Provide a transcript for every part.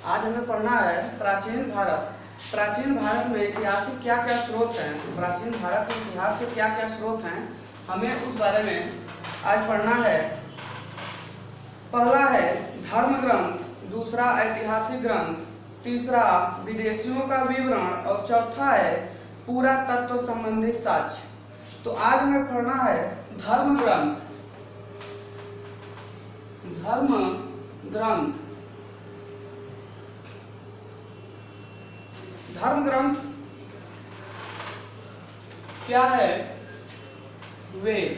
आज हमें पढ़ना है प्राचीन भारत। प्राचीन भारत में ऐतिहासिक क्या क्या स्रोत हैं, प्राचीन भारत के इतिहास के क्या क्या स्रोत हैं, हमें उस बारे में आज पढ़ना है। पहला है धर्म ग्रंथ, दूसरा ऐतिहासिक ग्रंथ, तीसरा विदेशियों का विवरण और चौथा है पूरा तत्व संबंधी साक्ष्य। तो आज हमें पढ़ना है धर्म ग्रंथ। धर्म ग्रंथ, धर्म ग्रंथ क्या है? वेद।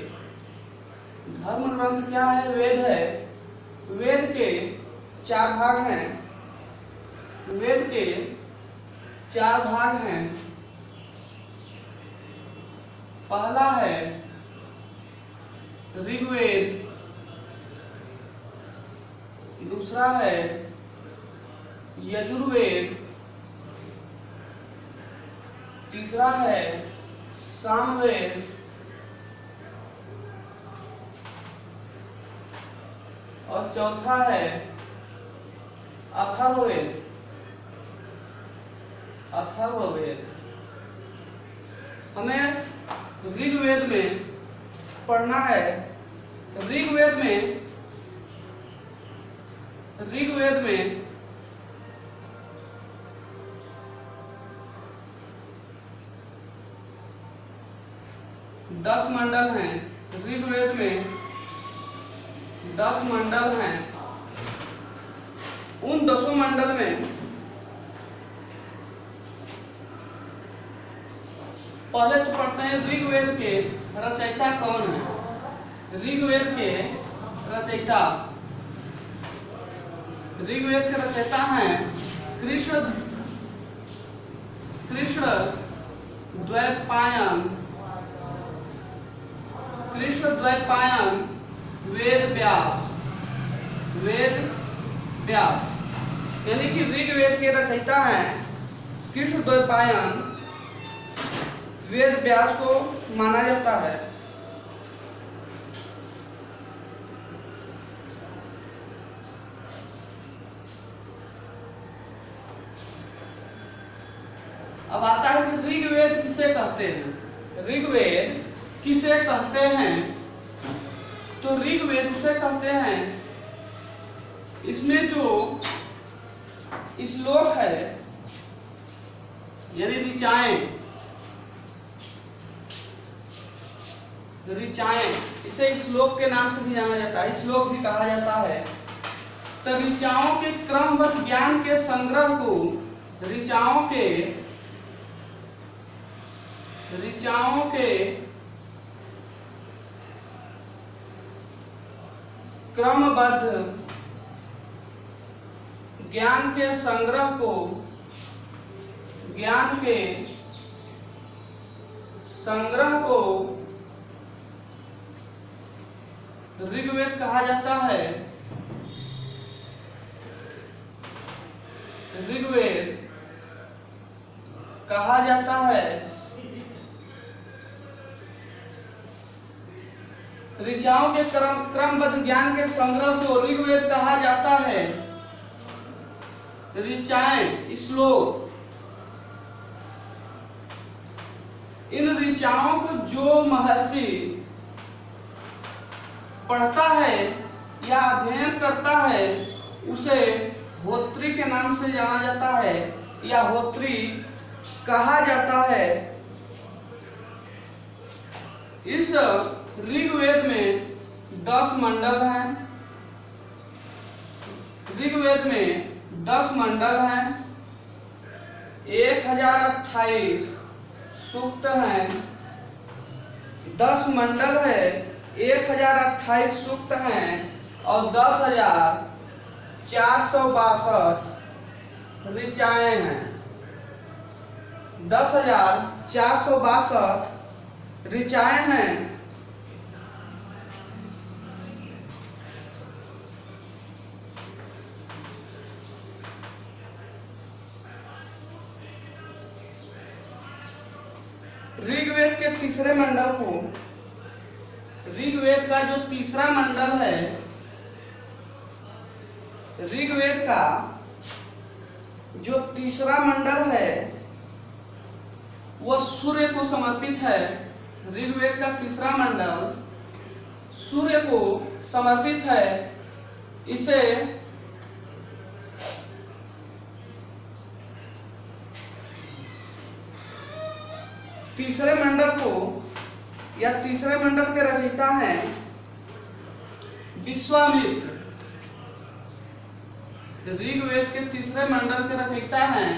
धर्म ग्रंथ क्या है? वेद है। वेद के चार भाग हैं। वेद के चार भाग हैं। पहला है ऋग्वेद, दूसरा है यजुर्वेद, तीसरा है सामवेद, और चौथा है अथर्ववेद। अथर्ववेद। हमें ऋग्वेद में पढ़ना है। ऋग्वेद में 10 मंडल हैं। ऋग्वेद में 10 मंडल हैं। उन 10 मंडल में पहले तो पढ़ते हैं ऋग्वेद के रचयिता कौन है। ऋग्वेद के रचयिता, ऋग्वेद के रचयिता हैं कृष्णद्वैपायन वेद व्यास। यानी कि ऋग्वेद के रचयिता हैं कृष्णद्वैपायन। वेद व्यास को माना जाता है। अब आता है कि ऋग्वेद किसे कहते हैं। ऋग्वेद किसे कहते हैं? तो ऋग्वेद उसे कहते हैं इसमें जो श्लोक है, यानी ऋचाएं, इसे श्लोक के नाम से भी जाना जाता है, श्लोक भी कहा जाता है। तो ऋचाओं के क्रमबद्ध ज्ञान के संग्रह को ऋचाओं के क्रमबद्ध ज्ञान के संग्रह को ऋग्वेद कहा जाता है। ऋग्वेद कहा जाता है। ऋचाओं के क्रमबद्ध ज्ञान के संग्रह को ऋग्वेद कहा जाता है। ऋचाएं, श्लोक, इन ऋचाओं को जो महर्षि पढ़ता है या अध्ययन करता है उसे होत्री के नाम से जाना जाता है या होत्री कहा जाता है। इस ऋग्वेद में 10 मंडल हैं। ऋग्वेद में 10 मंडल हैं, 1028 सूक्त हैं। 10 मंडल है, 1028 सूक्त हैं और 10,462 ऋचाएं हैं। 10,462 ऋचाएं हैं। ऋग्वेद के तीसरे मंडल को, ऋग्वेद का जो तीसरा मंडल है, ऋग्वेद का तीसरा मंडल है वह सूर्य को समर्पित है। ऋग्वेद का तीसरा मंडल सूर्य को समर्पित है। इसे तीसरे मंडल को या तीसरे मंडल के रचयिता हैं विश्वामित्र। ऋग्वेद के तीसरे मंडल के रचयिता हैं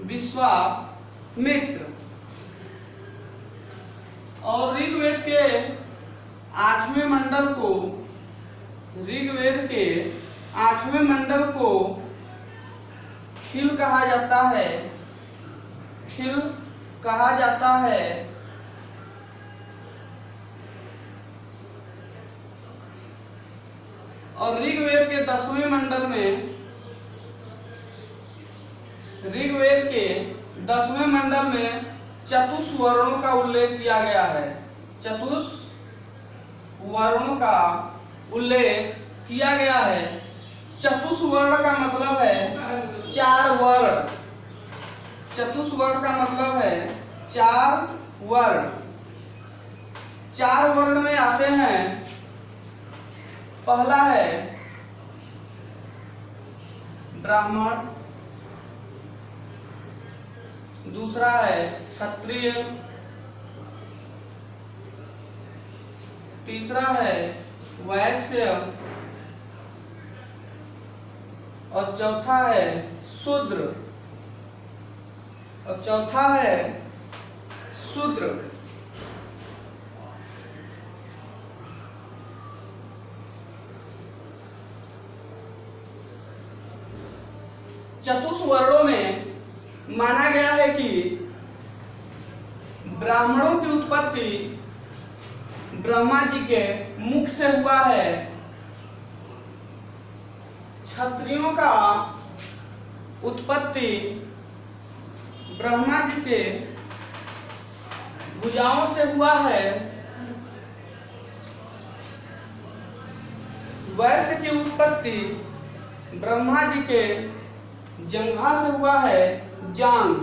विश्वामित्र। और ऋग्वेद के आठवें मंडल को खिल कहा जाता है। खिल कहा जाता है। और ऋग्वेद के 10वें मंडल में चतुष्वर्णों का उल्लेख किया गया है। चतुष्वर्णों का उल्लेख किया गया है। चतुष्वर्ण का मतलब है 4 वर्ण। चतुष्वर्ण का मतलब है 4 वर्ण। 4 वर्ण में आते हैं, पहला है ब्राह्मण, दूसरा है क्षत्रिय, तीसरा है वैश्य और चौथा है शूद्र। चतुष्वर्णों में माना गया है कि ब्राह्मणों की उत्पत्ति ब्रह्मा जी के मुख से हुआ है। क्षत्रियों का उत्पत्ति ब्रह्मा जी के भुजाओं से हुआ है। वैश्य की उत्पत्ति ब्रह्मा जी के जंघा से हुआ है। जांग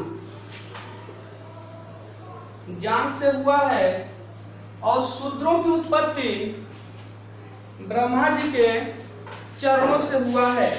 से हुआ है। और शूद्रों की उत्पत्ति ब्रह्मा जी के चरणों से हुआ है।